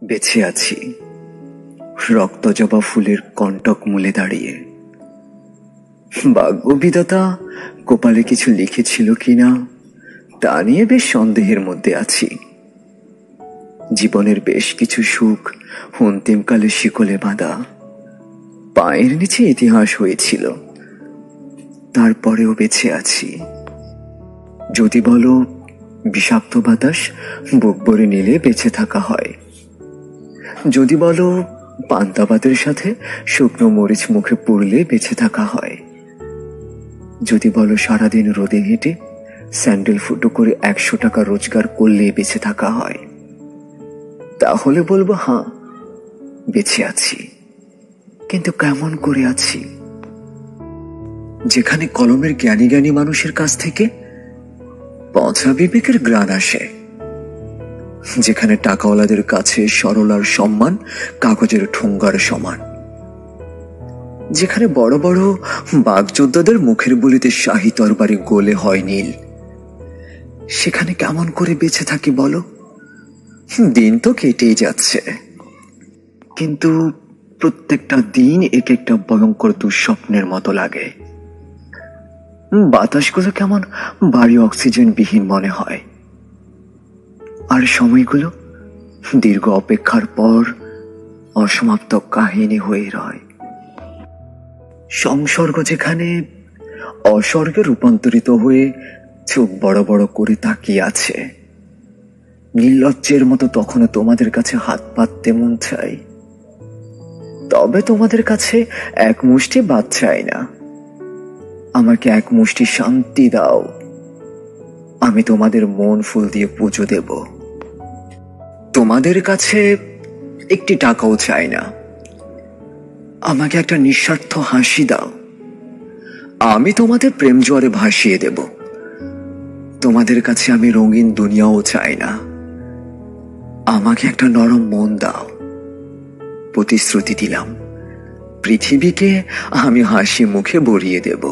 বেঁচে আছি রক্তজবা ফুলের কণ্টক মূলে দাঁড়িয়ে। ভাগ্যবিধাতা কপালে কিছু লিখেছিল কিনা তা নিয়ে বেশ সন্দেহের মধ্যে আছি। জীবনের বেশ কিছু সুখ অন্তিমকালে শিকলে বাঁধা, পায়ের নিচে ইতিহাস হয়েছিল, তারপরেও বেঁচে আছি। যদি বলো বিষাক্ত বাতাস বুক ভরে নিলে বেঁচে থাকা হয়, যদি বলো পান্তা ভাতের সাথে শুকনো মরিচ মুখে পুড়লে বেঁচে থাকা হয়, যদি বলো সারাদিন রোদে হেঁটে স্যান্ডেল ফুটো করে 100 টাকা রোজগার করলে বেঁচে থাকা হয়, তাহলে বলবো হ্যাঁ বেঁচে আছি। কিন্তু কেমন করে আছি? যেখানে কলমের জ্ঞানী জ্ঞানী মানুষের কাছ থেকে পচা বিবেকের গ্রাণ আসে, যেখানে টাকাওয়ালাদের কাছে সরলার সম্মান কাগজের ঠোঙ্গার সমান, যেখানে বড় বড় বাগযোদ্ধাদের মুখের বলিতে শাহী তরবারি গোলে হয় নীল, সেখানে কেমন করে বেঁচে থাকি বলো? দিন তো কেটেই যাচ্ছে, কিন্তু প্রত্যেকটা দিন এক একটা ভয়ঙ্কর দুঃস্বপ্নের মতো লাগে। বাতাসগুলো কেমন ভারী অক্সিজেন বিহীন মনে হয়, আর সময়গুলো দীর্ঘ অপেক্ষার পর অসমাপ্ত কাহিনী হয়ে রয়। সংসর্গ যেখানে অস্বর্গে রূপান্তরিত হয়ে চোখ বড় বড় করে তাকিয়ে আছে, নির্লজ্জের মতো তখনও তোমাদের কাছে হাত পাততে মন চাই। তবে তোমাদের কাছে এক মুষ্টি ভাত চাই না, আমাকে এক মুষ্টি শান্তি দাও, আমি তোমাদের মন ফুল দিয়ে পুজো দেব। তোমাদের কাছে একটি টাকাও চাই না, আমাকে একটা নিঃস্বার্থ হাসি দাও, আমি তোমাদের প্রেম জোয়ারে ভাসিয়ে দেব। তোমাদের কাছে আমি রঙিন দুনিয়াও চাই না, আমাকে একটা নরম মন দাও। প্রতিশ্রুতি দিলাম, পৃথিবীকে আমি হাসি মুখে ভরিয়ে দেব।